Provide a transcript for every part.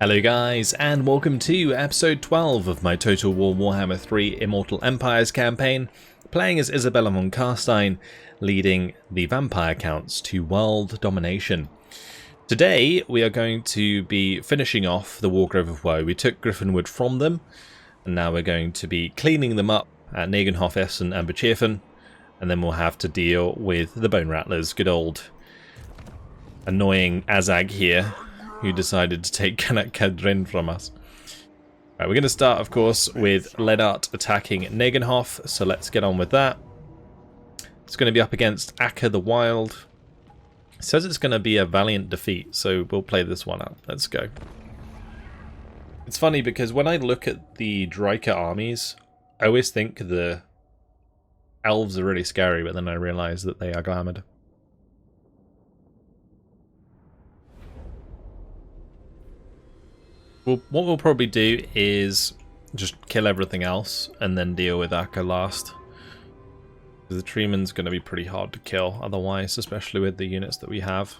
Hello guys, and welcome to episode 12 of my Total War Warhammer 3 Immortal Empires campaign, playing as Isabella von Carstein, leading the vampire counts to world domination. Today we are going to be finishing off the Wargrove of Woe. We took Griffinwood from them, and now we're going to be cleaning them up at Neganhoff, Essen and Becherfen, and then we'll have to deal with the Bone Rattlers, good old annoying Azag here, who decided to take Kanak Kadrin from us. Right, we're going to start, of course, with Ledart attacking Neganhoff, so let's get on with that. It's going to be up against Akka the Wild. It says it's going to be a valiant defeat, so we'll play this one out. Let's go. It's funny because when I look at the Dryka armies, I always think the elves are really scary, but then I realise that they are glamoured. What we'll probably do is just kill everything else and then deal with Akka last. The Treeman's going to be pretty hard to kill otherwise, especially with the units that we have.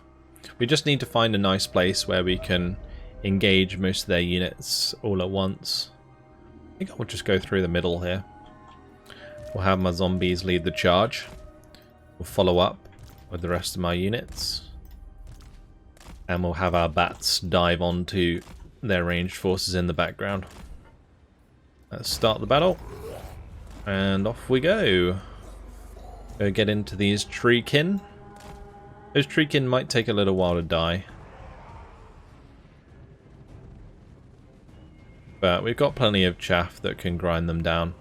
We just need to find a nice place where we can engage most of their units all at once. I think I'll just go through the middle here. We'll have my zombies lead the charge. We'll follow up with the rest of my units. And we'll have our bats dive onto their ranged forces in the background. Let's start the battle. And off we go. Go get into these treekin. Those treekin might take a little while to die. But we've got plenty of chaff that can grind them down.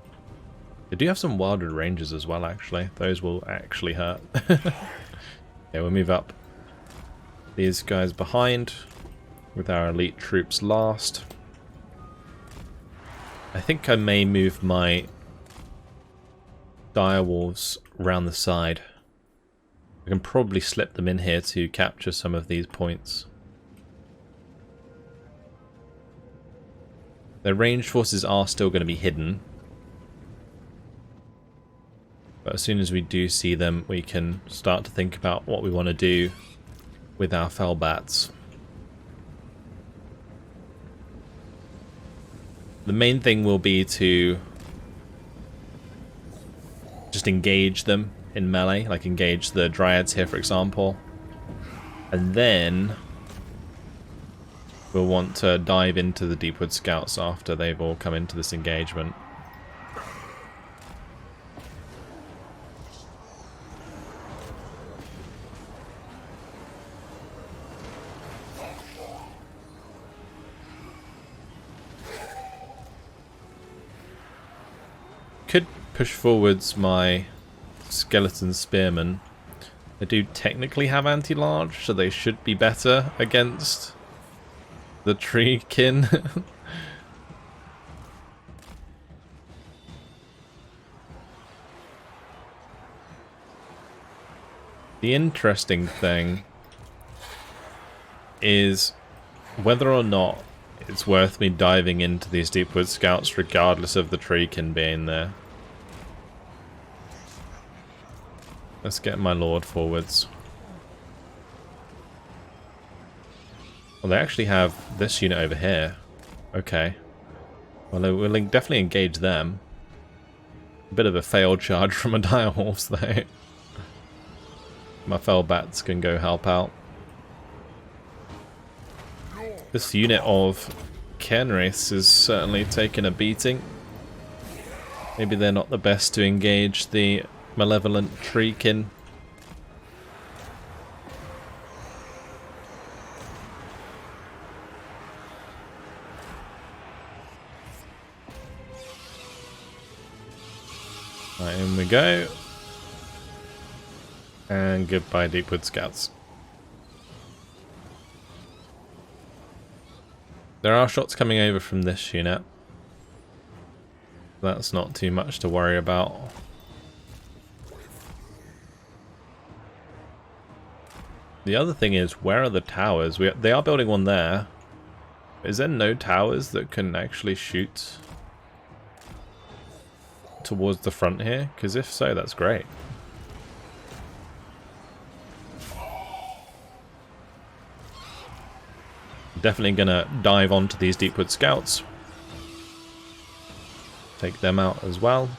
They do have some wildwood rangers as well, actually. Those will actually hurt. Yeah, we'll move up. These guys behind, with our elite troops last. I think I may move my direwolves around the side. I can probably slip them in here to capture some of these points. Their ranged forces are still going to be hidden. But as soon as we do see them, we can start to think about what we want to do with our fell bats. The main thing will be to just engage them in melee, like engage the dryads here, for example. And then we'll want to dive into the Deepwood Scouts after they've all come into this engagement. Could push forwards my skeleton spearmen. They do technically have anti-large, so they should be better against the treekin. The interesting thing is whether or not it's worth me diving into these Deepwood Scouts regardless of the treekin being there. Let's get my lord forwards. Well, they actually have this unit over here. Okay. Well, we'll definitely engage them. A bit of a failed charge from a direwolves though. My fell bats can go help out. This unit of Kenraiths is certainly taking a beating. Maybe they're not the best to engage the malevolent treekin. Right, in we go. And goodbye, Deepwood Scouts. There are shots coming over from this unit. That's not too much to worry about. The other thing is, where are the towers? They are building one there. Is there no towers that can actually shoot towards the front here? Because if so, that's great. Definitely gonna dive onto these Deepwood Scouts. Take them out as well.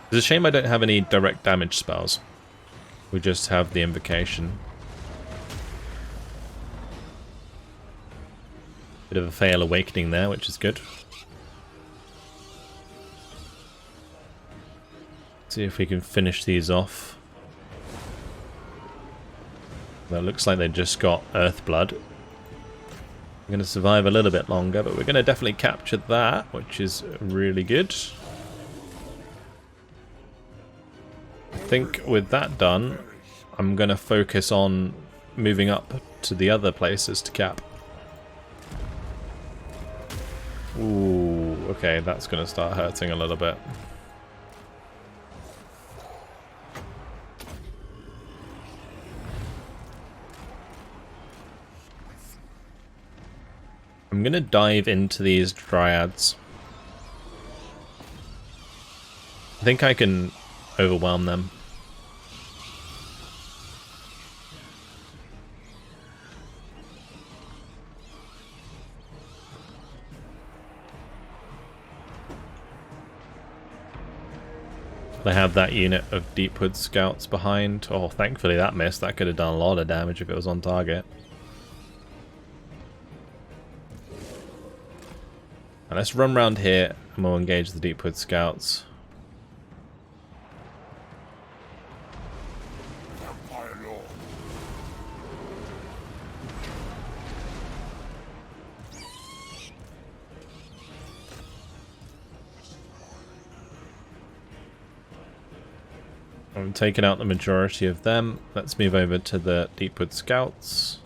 It's a shame I don't have any direct damage spells. We just have the invocation. Bit of a fail awakening there, which is good. See if we can finish these off. Well, it looks like they just got Earthblood. We're going to survive a little bit longer, but we're going to definitely capture that, which is really good. I think with that done, I'm going to focus on moving up to the other places to cap. Ooh, okay, that's going to start hurting a little bit. I'm going to dive into these Dryads. I think I can overwhelm them. They have that unit of Deepwood Scouts behind. Oh, thankfully that missed. That could have done a lot of damage if it was on target. And let's run around here and we'll engage the Deepwood Scouts. I'm taking out the majority of them. Let's move over to the Deepwood Scouts.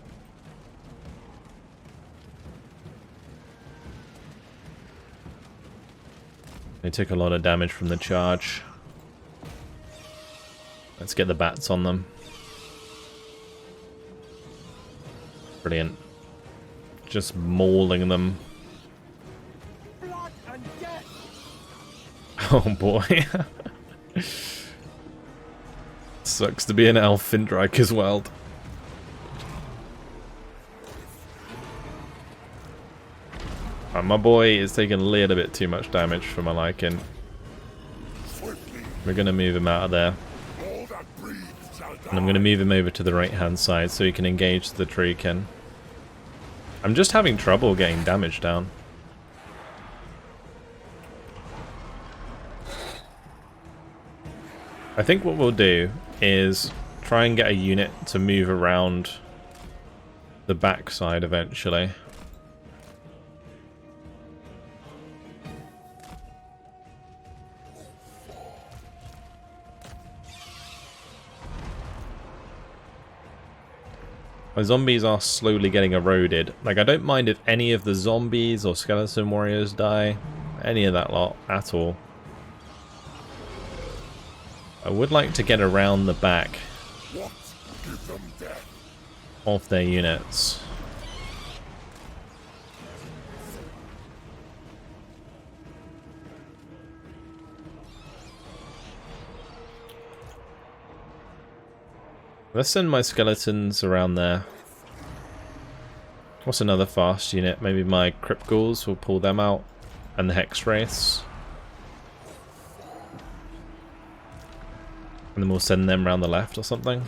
They took a lot of damage from the charge. Let's get the bats on them. Brilliant. Just mauling them. Blood and death. Oh boy. Sucks to be an elf in Dryker's world. My boy is taking a little bit too much damage for my liking. We're going to move him out of there. And I'm going to move him over to the right hand side so he can engage the Drucken. I'm just having trouble getting damage down. I think what we'll do is try and get a unit to move around the backside eventually. My zombies are slowly getting eroded. Like, I don't mind if any of the zombies or skeleton warriors die. Any of that lot at all. I would like to get around the back of their units. Let's send my skeletons around there. What's another fast unit? Maybe my Crypt Ghouls will pull them out. And the Hex Wraiths. And then we'll send them around the left or something.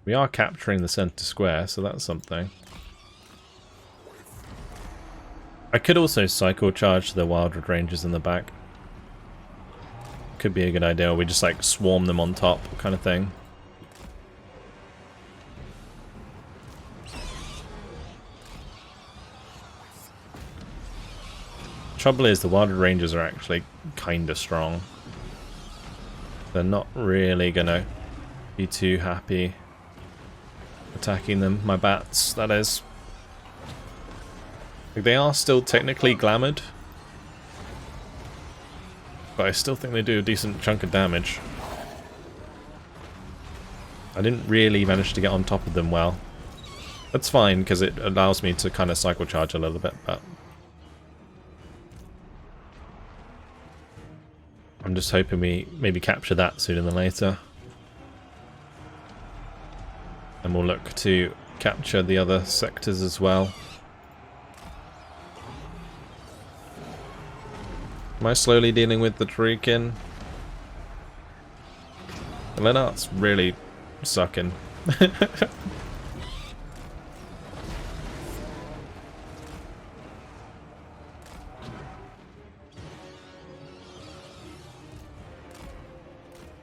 We are capturing the center square, so that's something. I could also cycle charge the Wildwood Rangers in the back. Could be a good idea, or we just like swarm them on top kind of thing. Trouble is the Wildwood Rangers are actually kind of strong. They're not really gonna be too happy attacking them. My bats, that is. Like, they are still technically glamoured, but I still think they do a decent chunk of damage. I didn't really manage to get on top of them well. That's fine, because it allows me to kind of cycle charge a little bit, but I'm just hoping we maybe capture that sooner than later. And we'll look to capture the other sectors as well. Am I slowly dealing with the Druckenmore? Lennart's really sucking.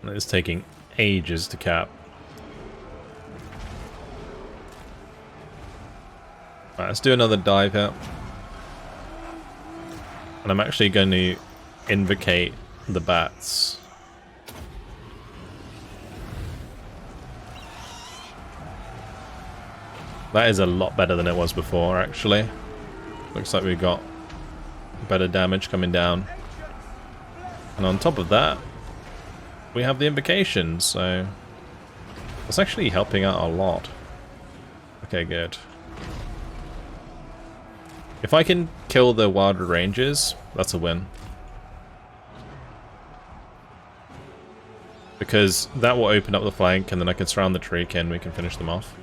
It's taking ages to cap. Right, let's do another dive here. And I'm actually going to invocate the bats. That is a lot better than it was before, actually. Looks like we got better damage coming down. And on top of that, we have the invocation, so it's actually helping out a lot. Okay, good. If I can kill the Wilder Rangers, that's a win. Because that will open up the flank, and then I can surround the Druckenmore and we can finish them off.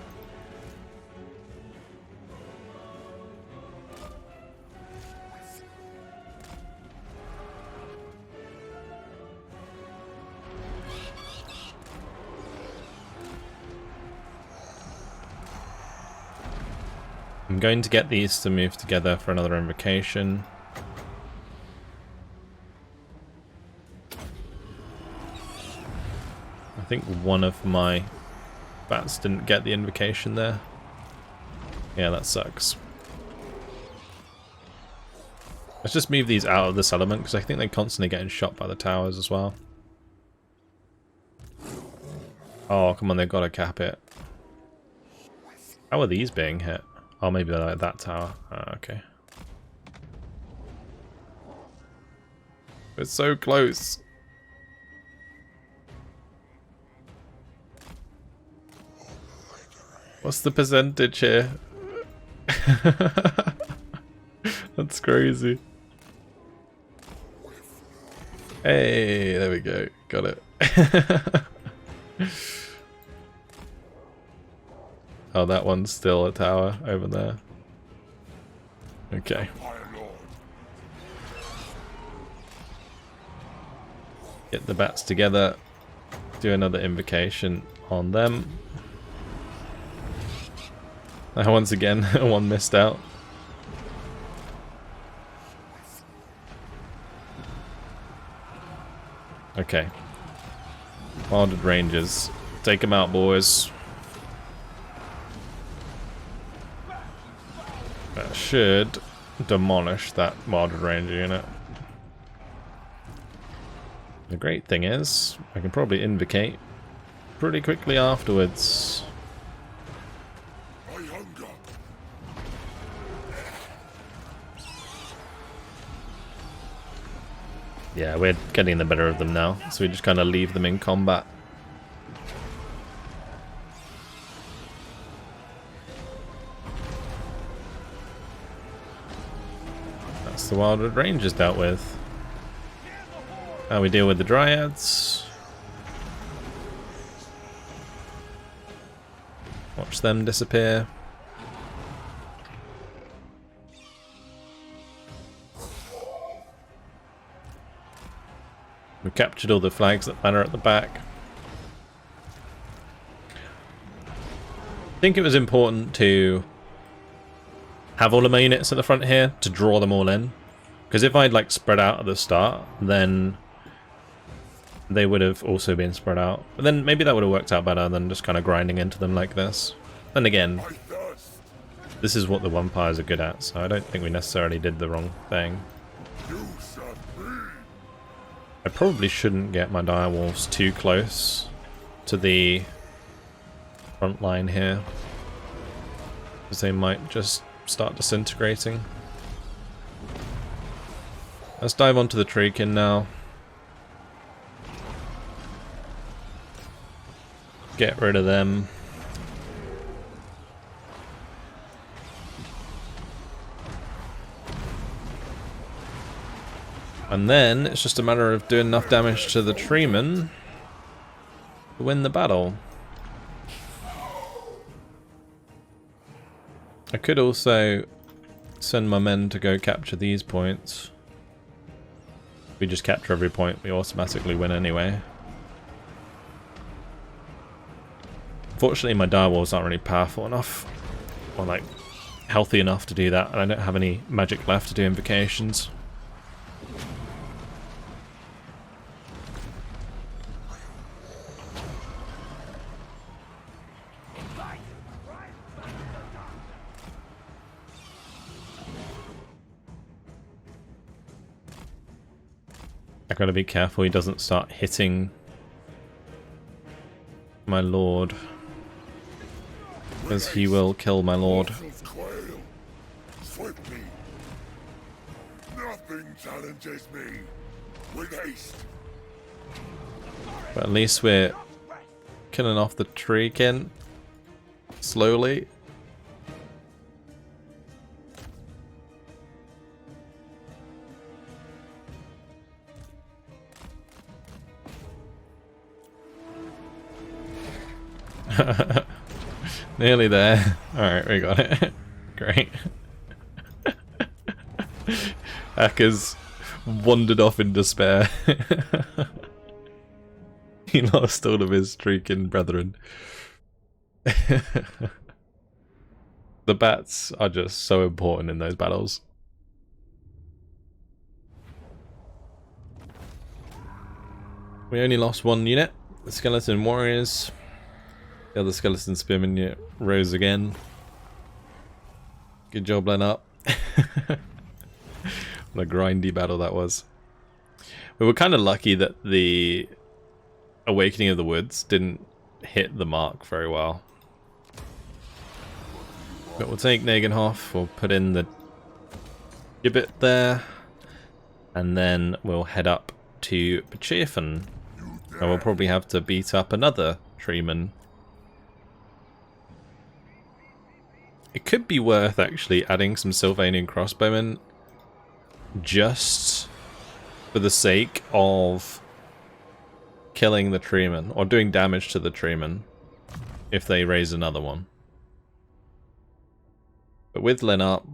I'm going to get these to move together for another invocation. I think one of my bats didn't get the invocation there. Yeah, that sucks. Let's just move these out of this element, because I think they're constantly getting shot by the towers as well. Oh, come on, they've got to cap it. How are these being hit? Oh, maybe they're like that tower. Oh, okay. It's so close. What's the percentage here? That's crazy. Hey, there we go. Got it. Oh, that one's still a tower over there. Okay. Get the bats together. Do another invocation on them. Once again, one missed out. Okay. Wilded Rangers. Take them out, boys. That should demolish that Wilded Ranger unit. The great thing is, I can probably invocate pretty quickly afterwards. Yeah, we're getting the better of them now, so we just kind of leave them in combat. That's the Wildwood Rangers dealt with. Now we deal with the Dryads. Watch them disappear. We captured all the flags that banner at the back. I think it was important to have all of my units at the front here to draw them all in. Because if I'd like spread out at the start, then they would have also been spread out. But then maybe that would have worked out better than just kind of grinding into them like this. Then again, this is what the Vampires are good at, so I don't think we necessarily did the wrong thing. I probably shouldn't get my direwolves too close to the front line here, because they might just start disintegrating. Let's dive onto the Druckenmore now. Get rid of them. And then it's just a matter of doing enough damage to the treeman to win the battle. I could also send my men to go capture these points. If we just capture every point, we automatically win anyway. Fortunately, my direwolves aren't really powerful enough, or like healthy enough to do that, and I don't have any magic left to do invocations. I gotta be careful he doesn't start hitting my lord, because he will kill my lord. Nothing challenges me. With haste. But at least we're killing off the treekin slowly. Nearly there. Alright, we got it. Great. Hackers wandered off in despair. He lost all of his streaking brethren. The bats are just so important in those battles. We only lost one unit. The skeleton warriors. The other skeleton spearman unit rose again. Good job, Lennart. What a grindy battle that was. We were kind of lucky that the Awakening of the Woods didn't hit the mark very well. But we'll take Neganhoff, we'll put in the gibbet there, and then we'll head up to Pechirfen. And we'll probably have to beat up another treeman. It could be worth actually adding some Sylvanian crossbowmen just for the sake of killing the treeman, or doing damage to the treeman if they raise another one. But with Lennart,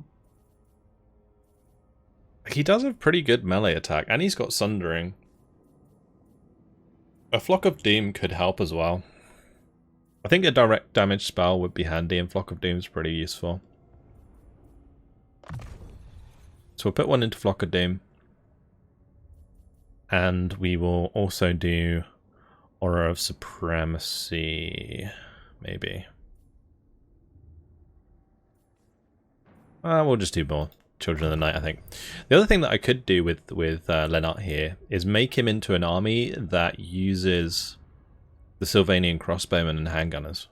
he does have pretty good melee attack, and he's got Sundering. A Flock of Doom could help as well. I think a direct damage spell would be handy, and Flock of Doom is pretty useful. So we'll put one into Flock of Doom. And we will also do Aura of Supremacy, maybe. We'll just do more Children of the Night, I think. The other thing that I could do with Lennart here is make him into an army that uses the Sylvanian crossbowmen and handgunners.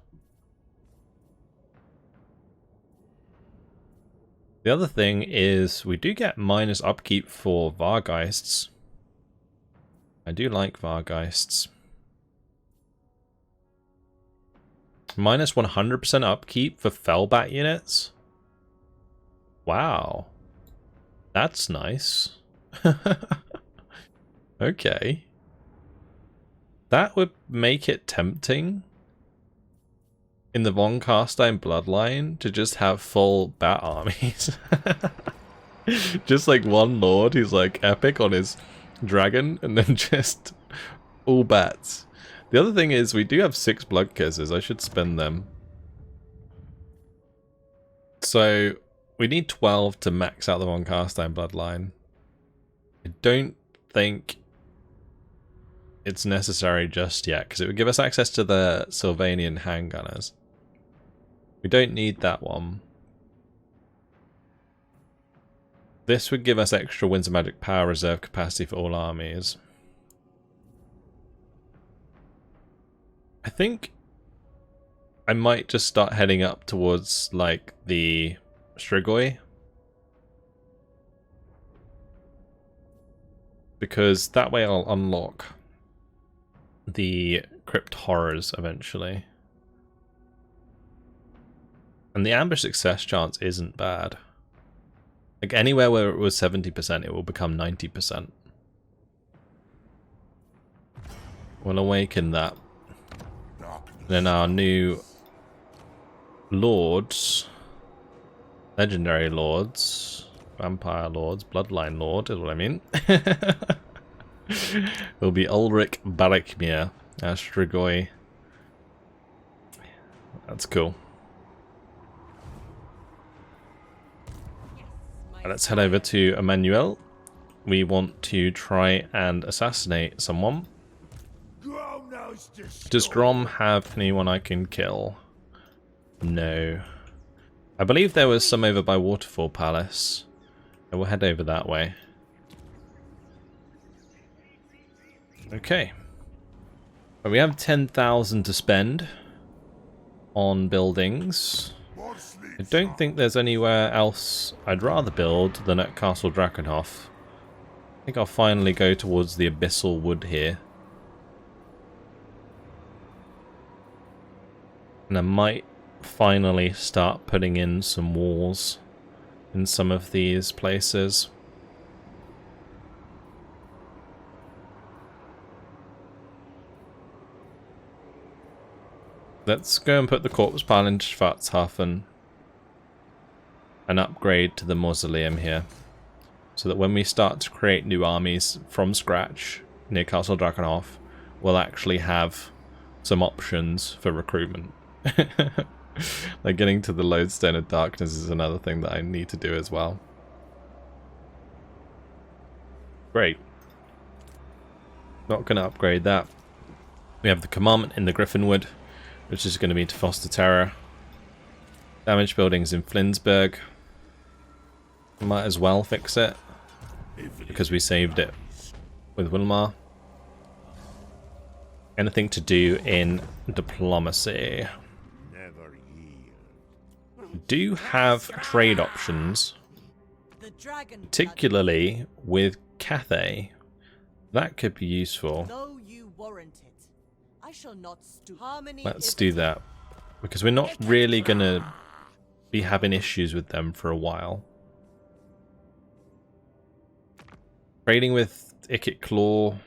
The other thing is we do get minus upkeep for Vargeists. I do like Vargeists. Minus 100% upkeep for Fellbat units. Wow. That's nice. Okay. That would make it tempting in the Von Carstein bloodline to just have full bat armies. Just like one lord who's like epic on his dragon, and then just all bats. The other thing is we do have 6 blood kisses. I should spend them. So we need 12 to max out the Von Carstein bloodline. I don't think it's necessary just yet, because it would give us access to the Sylvanian handgunners. We don't need that one. This would give us extra Winds of Magic power reserve capacity for all armies. I think I might just start heading up towards, like, the Strigoi. Because that way I'll unlock the Crypt Horrors eventually. And the ambush success chance isn't bad. Like anywhere where it was 70%, it will become 90%. We'll awaken that. Then our new lords Legendary lords, vampire lords, bloodline lord is what I mean. Will be Ulrich Barakmir, Strigoi. That's cool. Let's head over to Emmanuel. We want to try and assassinate someone. Does Grom have anyone I can kill? No. I believe there was some over by Waterfall Palace. I will head over that way. Okay. Well, we have 10,000 to spend on buildings. I don't think there's anywhere else I'd rather build than at Castle Druckenmore. I think I'll finally go towards the Abyssal Wood here. And I might finally start putting in some walls in some of these places. Let's go and put the corpse pile into Schwarzhafen and upgrade to the mausoleum here, so that when we start to create new armies from scratch near Castle Druckenmore, we'll actually have some options for recruitment. Like getting to the Lodestone of Darkness is another thing that I need to do as well. Great. Not going to upgrade that. We have the commandment in the Griffinwood, which is going to be to foster terror. Damaged buildings in Flinsburg. Might as well fix it, because we saved it with Wilmar. Anything to do in diplomacy? We do have trade options, particularly with Cathay. That could be useful. Let's do that, because we're not really going to be having issues with them for a while. Trading with Ikit Claw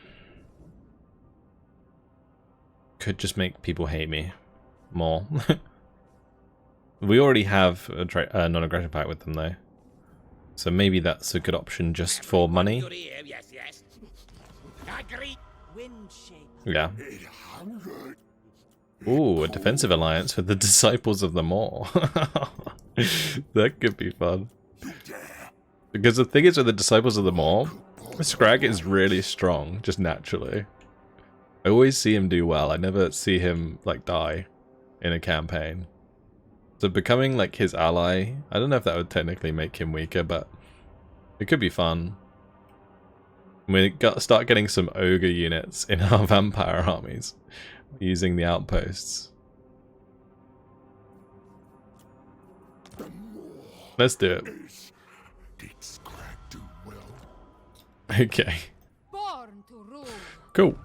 could just make people hate me more. We already have a non-aggression pact with them though, so maybe that's a good option just for money. Yeah. Ooh, a defensive alliance with the Disciples of the Maw. That could be fun. Because the thing is with the Disciples of the Maw, Scrag is really strong, just naturally. I always see him do well. I never see him, like, die in a campaign. So becoming, like, his ally, I don't know if that would technically make him weaker, but it could be fun. We start getting some ogre units in our vampire armies, using the outposts. Let's do it. Okay. Cool.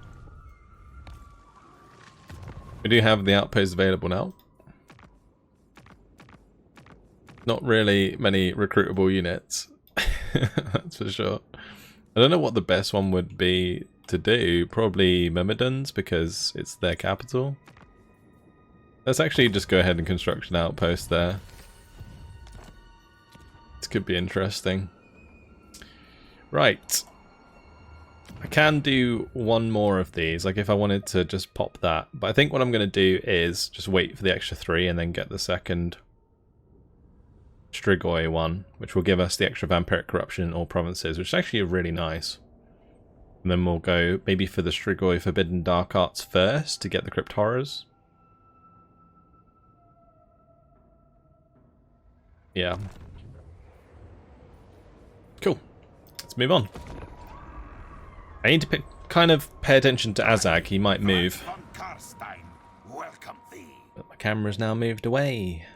We do have the outpost available now. Not really many recruitable units. That's for sure. I don't know what the best one would be to do. Probably Myrmidons, because it's their capital. Let's actually just go ahead and construct an outpost there. This could be interesting. Right. I can do one more of these, like if I wanted to just pop that. But I think what I'm going to do is just wait for the extra 3 and then get the second Strigoi one, which will give us the extra vampiric corruption in all provinces, which is actually really nice. And then we'll go maybe for the Strigoi Forbidden Dark Arts first to get the Crypt Horrors. Yeah. Cool. Let's move on. I need to kind of pay attention to Azag. He might move. Vlad von Carstein, welcome thee. But my camera's now moved away.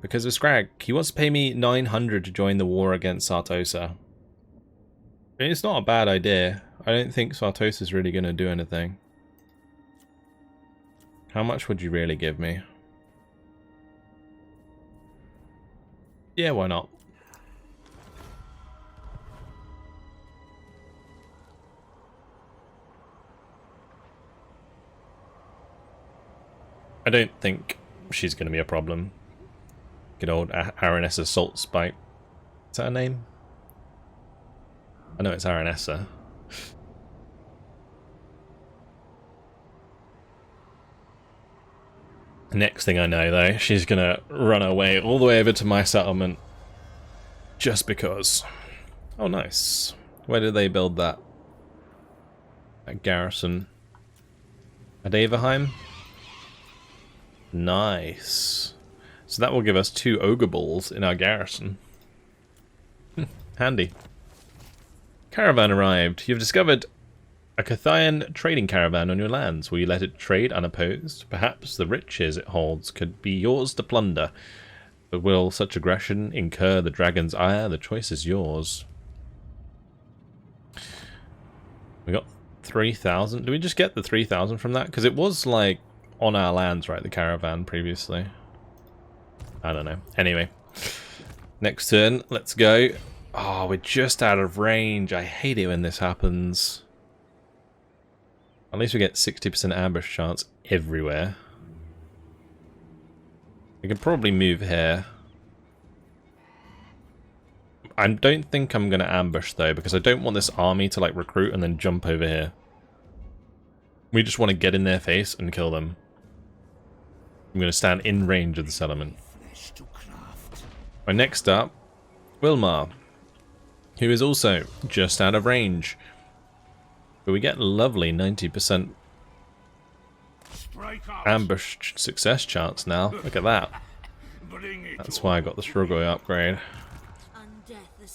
Because of Scrag. He wants to pay me 900 to join the war against Sartosa. I mean, it's not a bad idea. I don't think Sartosa's really going to do anything. How much would you really give me? Yeah, why not? I don't think she's going to be a problem. Good old Aranessa Salt Spike. Is that her name? I know it's Aranessa. Next thing I know, though, she's gonna run away all the way over to my settlement. Just because. Oh, nice. Where did they build that? That garrison. At Averheim? Nice. So that will give us 2 ogre balls in our garrison. Handy. Caravan arrived. You've discovered a Cathayan trading caravan on your lands. Will you let it trade unopposed? Perhaps the riches it holds could be yours to plunder. But will such aggression incur the dragon's ire? The choice is yours. We got 3,000. Did we just get the 3,000 from that? Because it was like on our lands, right? The caravan previously. I don't know. Anyway. Next turn. Let's go. Oh, we're just out of range. I hate it when this happens. At least we get 60% ambush chance everywhere. We can probably move here. I don't think I'm going to ambush though, because I don't want this army to like recruit and then jump over here. We just want to get in their face and kill them. I'm going to stand in range of the settlement. Right, next up, Wilmar, who is also just out of range. But we get lovely 90% ambush success chance now. Look at that. That's why I got the Strugoi upgrade.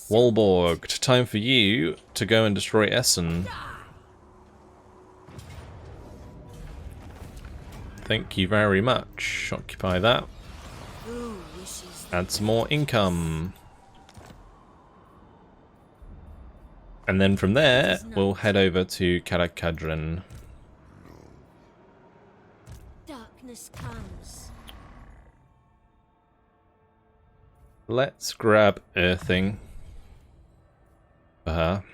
Walborg, time for you to go and destroy Essen. Thank you very much. Occupy that. Add some more income. And then from there, we'll head over to Karakadran. Darkness comes. Let's grab Earthing for her.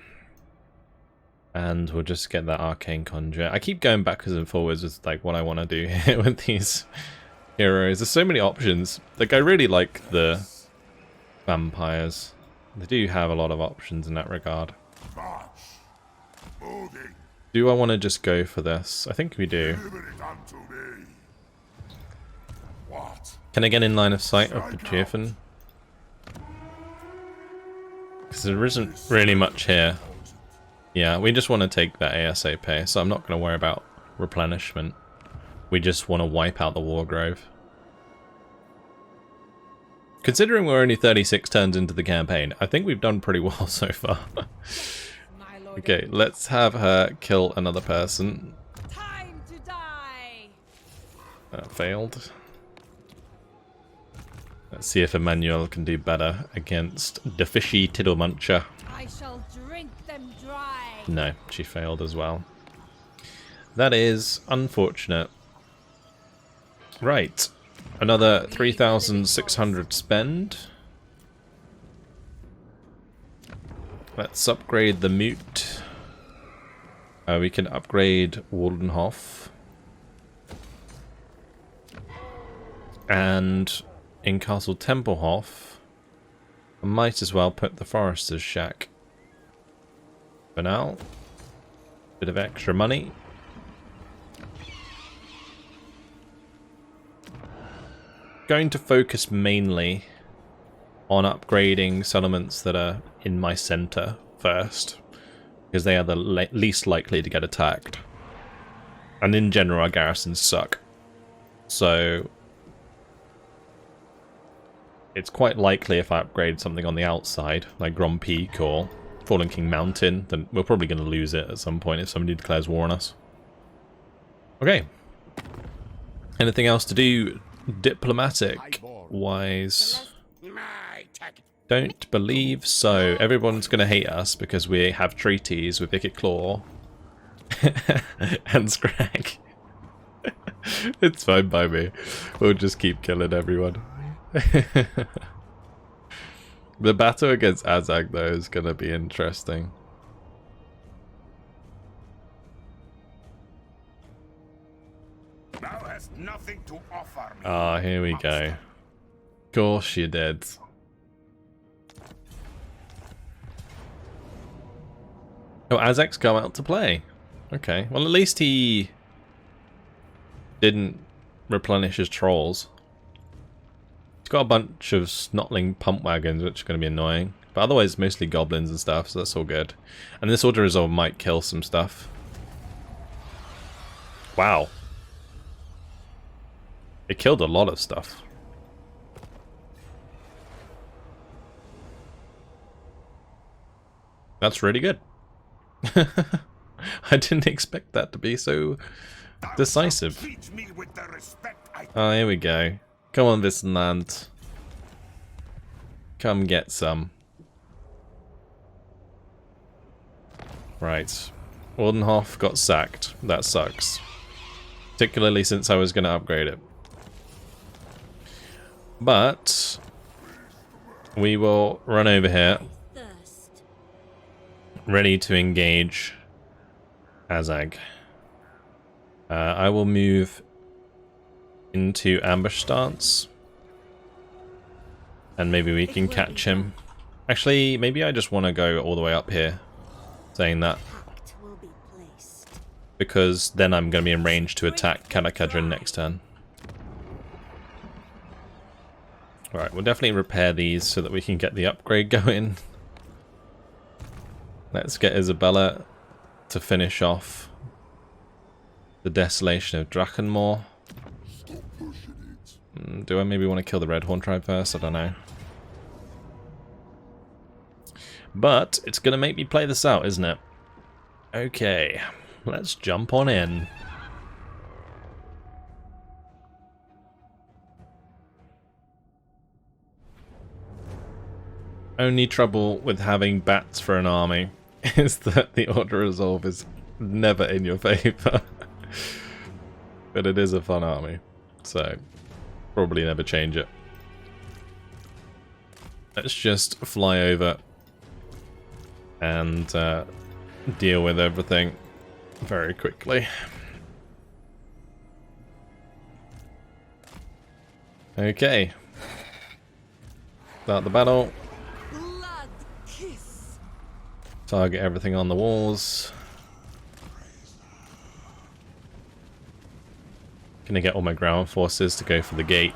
And we'll just get that Arcane Conjure. I keep going backwards and forwards with like what I want to do here with these heroes. There's so many options. Like, I really like the vampires. They do have a lot of options in that regard. Do I want to just go for this? I think we do. Can I get in line of sight of the Cheerfin? Because there isn't really much here. Yeah, we just want to take that ASAP, so I'm not going to worry about replenishment. We just want to wipe out the Wargrove. Considering we're only 36 turns into the campaign, I think we've done pretty well so far. Okay, let's have her kill another person. Time to die. That failed. Let's see if Emmanuel can do better against the fishy Tiddlemuncher. I shall drink them dry. No, she failed as well. That is unfortunate. Right. Another 3,600 spend. Let's upgrade the Mute. We can upgrade Waldenhof. And in Castle Templehof, I might as well put the Forester's Shack. For now, bit of extra money. Going to focus mainly on upgrading settlements that are in my center first, because they are the least likely to get attacked. And in general, our garrisons suck. So it's quite likely if I upgrade something on the outside, like Grand Peak or Fallen King Mountain, then we're probably going to lose it at some point if somebody declares war on us. Okay. Anything else to do diplomatic-wise? Don't believe so. Everyone's going to hate us because we have treaties with Wicked Claw and Scrag. It's fine by me. We'll just keep killing everyone. The battle against Azag, though, is going to be interesting. Thou hast nothing to offer me. Ah, here we go. Course you did. Oh, Azag's come out to play. Okay, well at least he didn't replenish his trolls. He's got a bunch of snotling pump wagons, which are going to be annoying. But otherwise, mostly goblins and stuff, so that's all good. And this auto-resolve might kill some stuff. Wow. It killed a lot of stuff. That's really good. I didn't expect that to be so decisive. Oh, here we go. Come on, this land. Come get some. Right. Neganhoff got sacked. That sucks. Particularly since I was going to upgrade it. But we will run over here. Ready to engage Azag. I will move into ambush stance. And maybe we can catch him. Actually, maybe I just want to go all the way up here. Saying that. Because then I'm going to be in range to attack Kalakadrin next turn. Alright, we'll definitely repair these so that we can get the upgrade going. Let's get Isabella to finish off the desolation of Druckenmore. Do I maybe want to kill the Red Horn tribe first? I don't know. But it's going to make me play this out, isn't it? Okay, let's jump on in. Only trouble with having bats for an army is that the auto-resolve is never in your favour. But it is a fun army, so probably never change it. Let's just fly over and deal with everything very quickly. Okay. Start the battle. Target everything on the walls. Gonna get all my ground forces to go for the gate.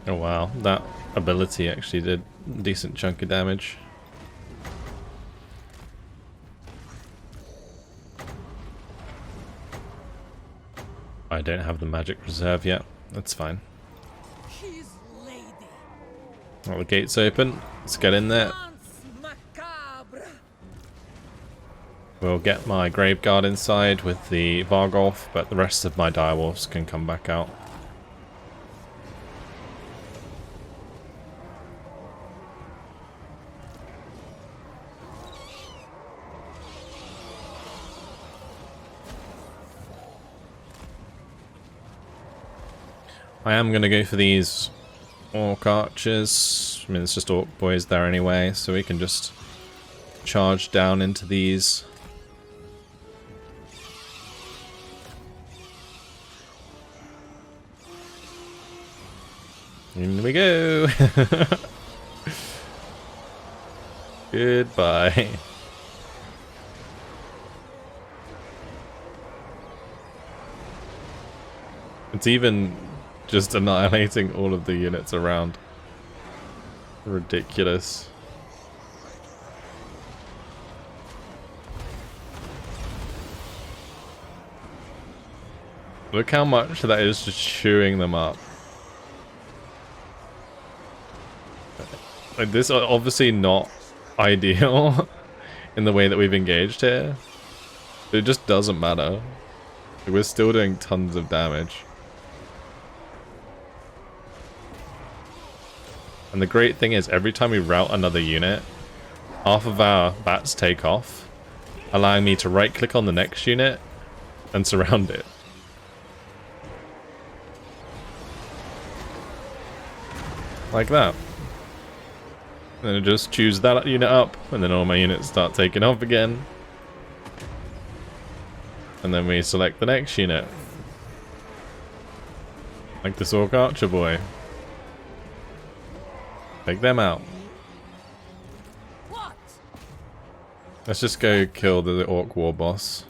Oh wow, that ability actually did a decent chunk of damage. I don't have the magic reserve yet, that's fine. Well, the gate's open, let's get in there. We'll get my Graveguard inside with the Vargolf, but the rest of my direwolves can come back out. I am going to go for these Orc Archers. I mean, it's just Orc Boys there anyway, so we can just charge down into these. In we go! Goodbye. It's even just annihilating all of the units around. Ridiculous. Look how much that is just chewing them up. Like, this is obviously not ideal in the way that we've engaged here. It just doesn't matter. Like, we're still doing tons of damage. And the great thing is, every time we rout another unit, half of our bats take off, allowing me to right click on the next unit and surround it. Like that. And then just choose that unit up, and then all my units start taking off again. And then we select the next unit. Like this Orc Archer boy. Take them out. What? Let's just go kill the Orc War Boss.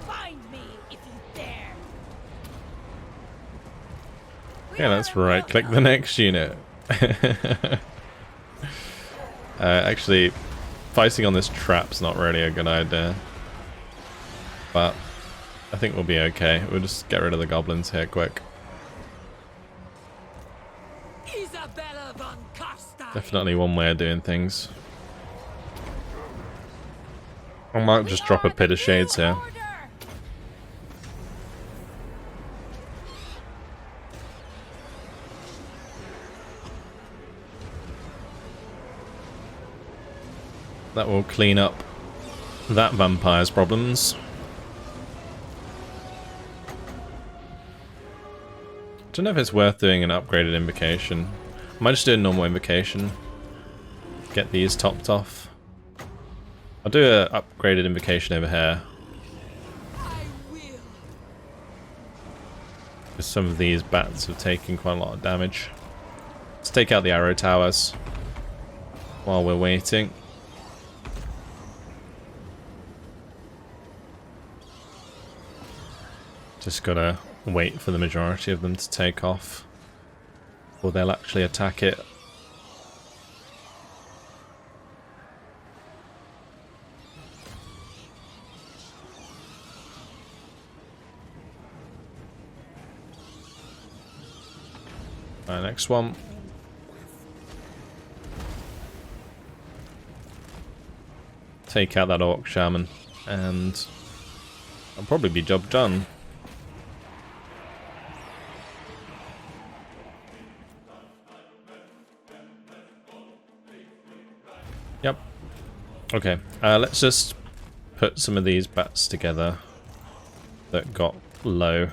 Find me if you dare. Yeah, let's right click the next unit. Actually, fighting on this trap's not really a good idea. But I think we'll be okay. We'll just get rid of the goblins here quick. Isabella von Carstein. Definitely one way of doing things. I might just drop a pit of shades here. That will clean up that vampire's problems. Don't know if it's worth doing an upgraded invocation. I might just do a normal invocation. Get these topped off. I'll do an upgraded invocation over here. I will. Because some of these bats have taken quite a lot of damage. Let's take out the arrow towers while we're waiting. Just gotta wait for the majority of them to take off before they'll actually attack it. Alright, next one. Take out that Orc Shaman and I'll probably be job done. Yep. Okay, let's just put some of these bats together that got low.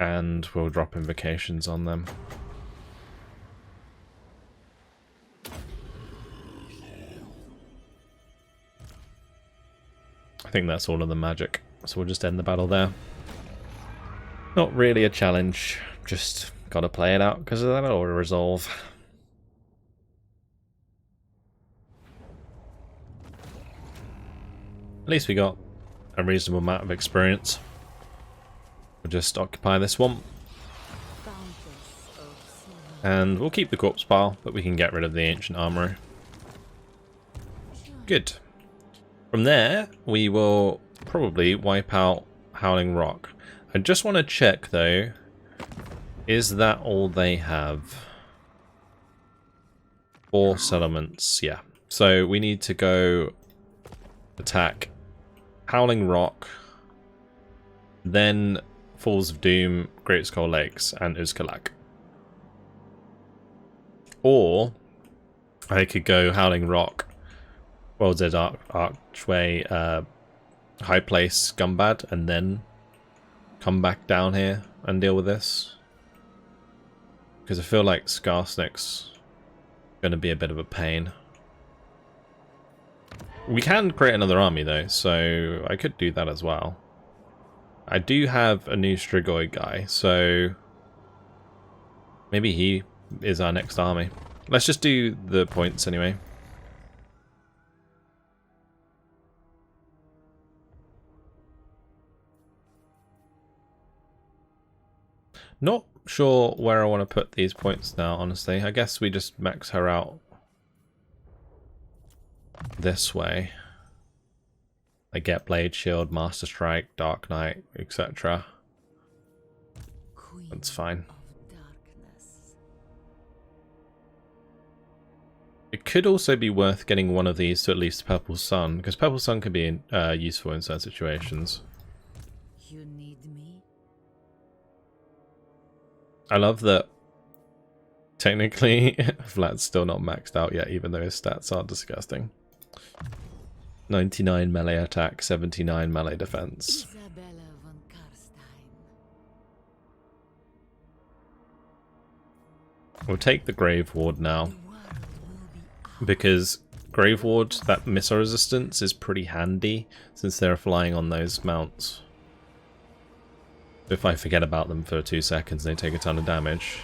And we'll drop invocations on them. I think that's all of the magic, so we'll just end the battle there. Not really a challenge, just gotta play it out because of that auto resolve. At least we got a reasonable amount of experience. We'll just occupy this one. And we'll keep the corpse pile, but we can get rid of the ancient armory. Good. From there, we will probably wipe out Howling Rock. I just want to check though, is that all they have? 4 settlements, yeah. So we need to go attack Howling Rock, then Falls of Doom, Great Skull Lakes, and Uzkalak. Or I could go Howling Rock, World's Edge Archway, High Place, Gumbad, and then come back down here and deal with this. Because I feel like Skarsnik's going to be a bit of a pain. We can create another army though, so I could do that as well. I do have a new Strigoi guy, so maybe he is our next army. Let's just do the points anyway. Not sure where I want to put these points now, honestly. I guess we just max her out this way. I get Blade Shield, Master Strike, Dark Knight, etc. That's fine. It could also be worth getting one of these to at least Purple Sun, because Purple Sun can be useful in certain situations. You need me? I love that technically Vlad's still not maxed out yet, even though his stats are disgusting. 99 melee attack, 79 melee defense. Isabella von Carstein. We'll take the Grave Ward now. The world will be because Grave Ward, that missile resistance, is pretty handy since they're flying on those mounts. If I forget about them for 2 seconds, they take a ton of damage.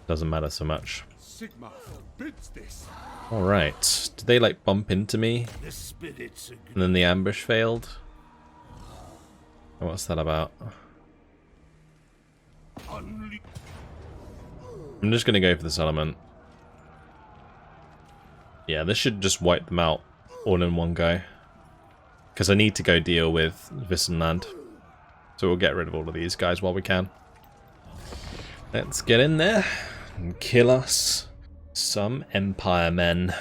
Doesn't matter so much. Sigma forbids this. Alright, did they like bump into me? The spirits agree. And then the ambush failed? What's that about? I'm just gonna go for this element. Yeah, this should just wipe them out all in one go. Because I need to go deal with Wissenland. So we'll get rid of all of these guys while we can. Let's get in there and kill us some Empire men.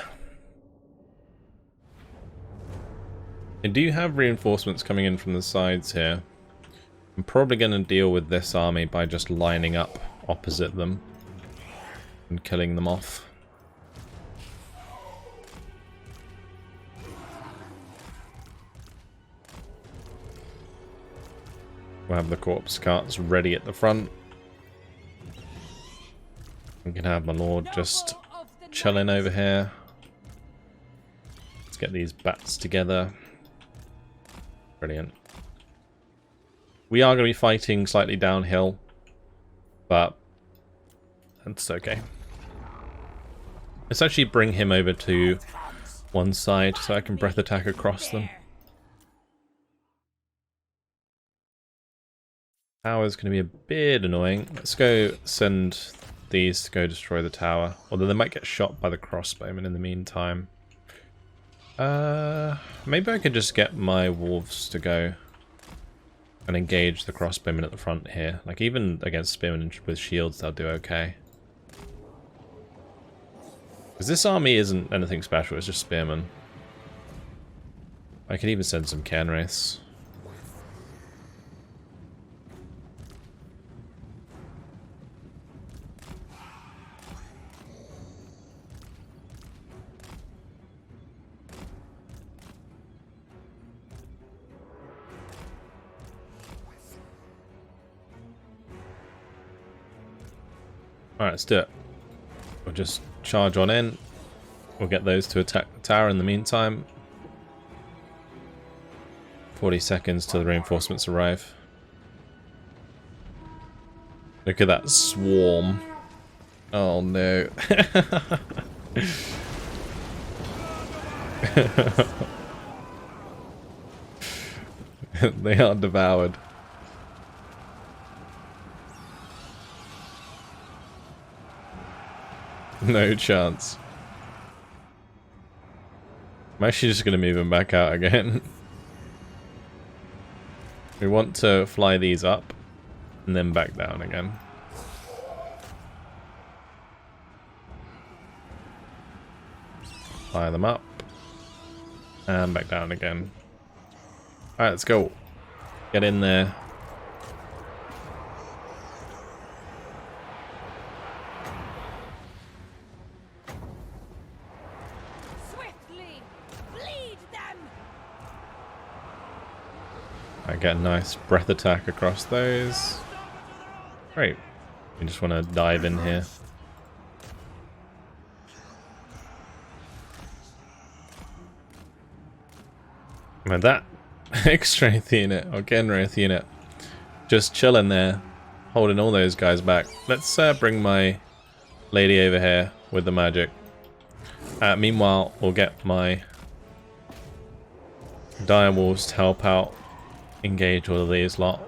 I do have reinforcements coming in from the sides here. I'm probably going to deal with this army by just lining up opposite them and killing them off. We'll have the corpse carts ready at the front. We can have my lord just chilling over here. Let's get these bats together. Brilliant. We are going to be fighting slightly downhill, but that's okay. Let's actually bring him over to one side so I can breath attack across them. Tower's going to be a bit annoying. Let's go send these to go destroy the tower. Although they might get shot by the crossbowmen in the meantime. Maybe I could just get my wolves to go and engage the crossbowmen at the front here. Like, even against spearmen with shields, they'll do okay. Because this army isn't anything special, it's just spearmen. I could even send some Canwraiths. Alright, let's do it. We'll just charge on in. We'll get those to attack the tower in the meantime. 40 seconds till the reinforcements arrive. Look at that swarm. Oh no. They are devoured. No chance. I'm actually just going to move him back out again. We want to fly these up and then back down again. Fire them up and back down again. Alright, let's go. Get in there. I get a nice breath attack across those. Great. We just want to dive in here. And that X-Wraith unit, or Genwraith unit, just chilling there, holding all those guys back. Let's bring my lady over here with the magic. Meanwhile, we'll get my dire wolves to help out. Engage all of these lot.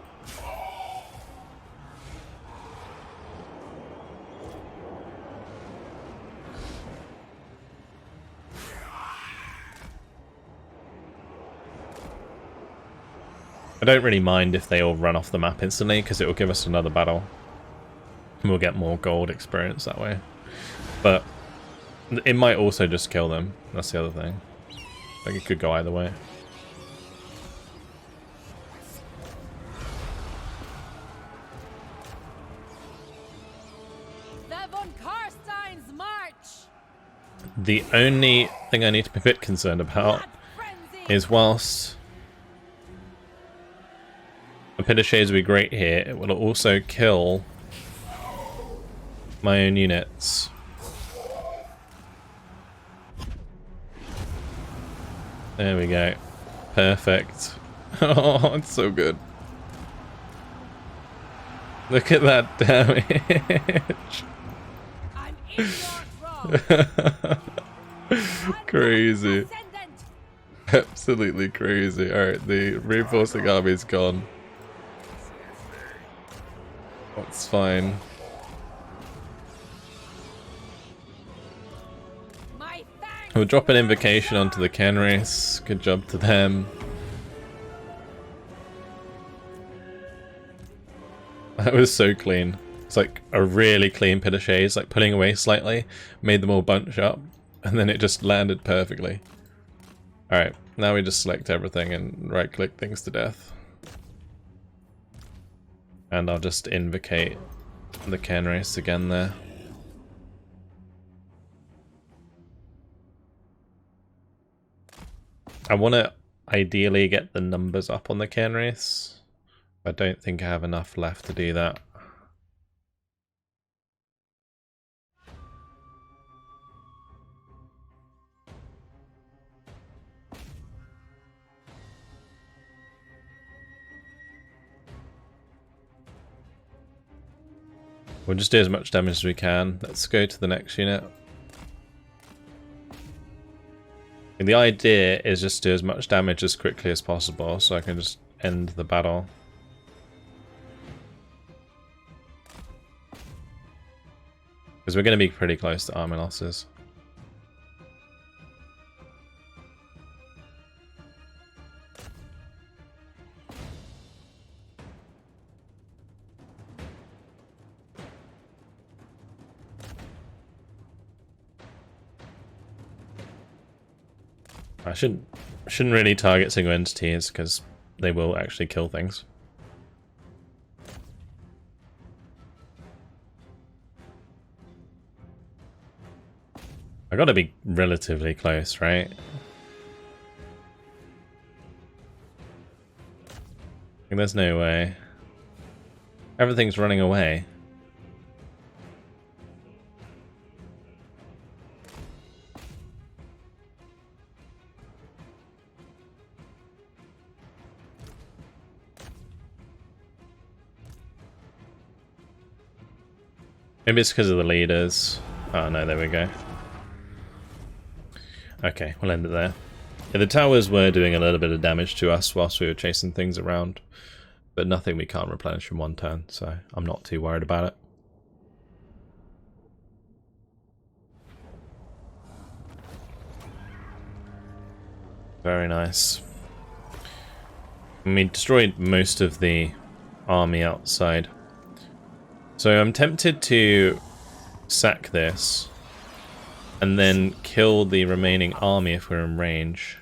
I don't really mind if they all run off the map instantly because it will give us another battle. And we'll get more gold experience that way. But it might also just kill them. That's the other thing. Like, it could go either way. The only thing I need to be a bit concerned about is whilst a pit of shades will be great here, it will also kill my own units. There we go. Perfect. Oh, it's so good. Look at that damage. I'm in your throne. Crazy. Ascendant. Absolutely crazy. Alright, the reinforcing army's gone. That's fine. My fangs. We'll drop an invocation onto the Kenris. Good job to them. That was so clean. It's like a really clean pit of shades, like pulling away slightly, made them all bunch up, and then it just landed perfectly. Alright, now we just select everything and right click things to death. And I'll just invocate the Kenris again there. I want to ideally get the numbers up on the Kenris. I don't think I have enough left to do that. We'll just do as much damage as we can. Let's go to the next unit. And the idea is just to do as much damage as quickly as possible so I can just end the battle. Because we're going to be pretty close to army losses. I shouldn't really target single entities because they will actually kill things. I gotta be relatively close, right? There's no way. Everything's running away. Maybe it's because of the leaders. Oh no, there we go. Okay, we'll end it there. Yeah, the towers were doing a little bit of damage to us whilst we were chasing things around, but nothing we can't replenish in one turn, so I'm not too worried about it. Very nice. And we destroyed most of the army outside. So I'm tempted to sack this and then kill the remaining army if we're in range.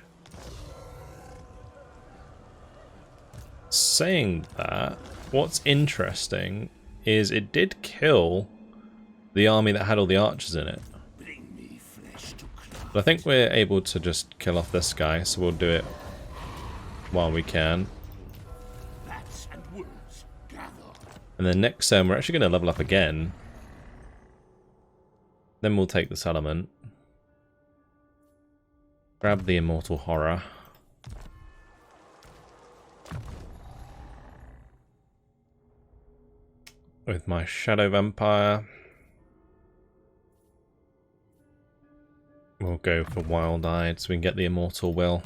Saying that, what's interesting is it did kill the army that had all the archers in it. But I think we're able to just kill off this guy, so we'll do it while we can. And then next turn we're actually going to level up again. Then we'll take the settlement. Grab the Immortal Horror. With my Shadow Vampire. We'll go for Wild-Eyed so we can get the Immortal Will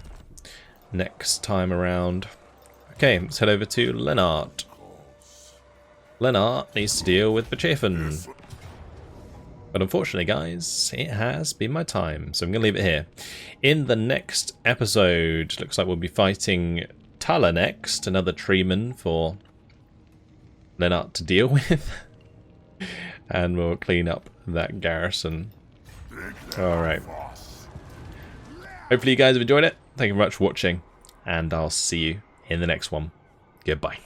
next time around. Okay, let's head over to Lennart. Lennart needs to deal with Bechafin. But unfortunately, guys, it has been my time, so I'm going to leave it here. In the next episode, looks like we'll be fighting Tala next, another treeman for Lennart to deal with. And we'll clean up that garrison. Alright. Hopefully you guys have enjoyed it. Thank you very much for watching, and I'll see you in the next one. Goodbye.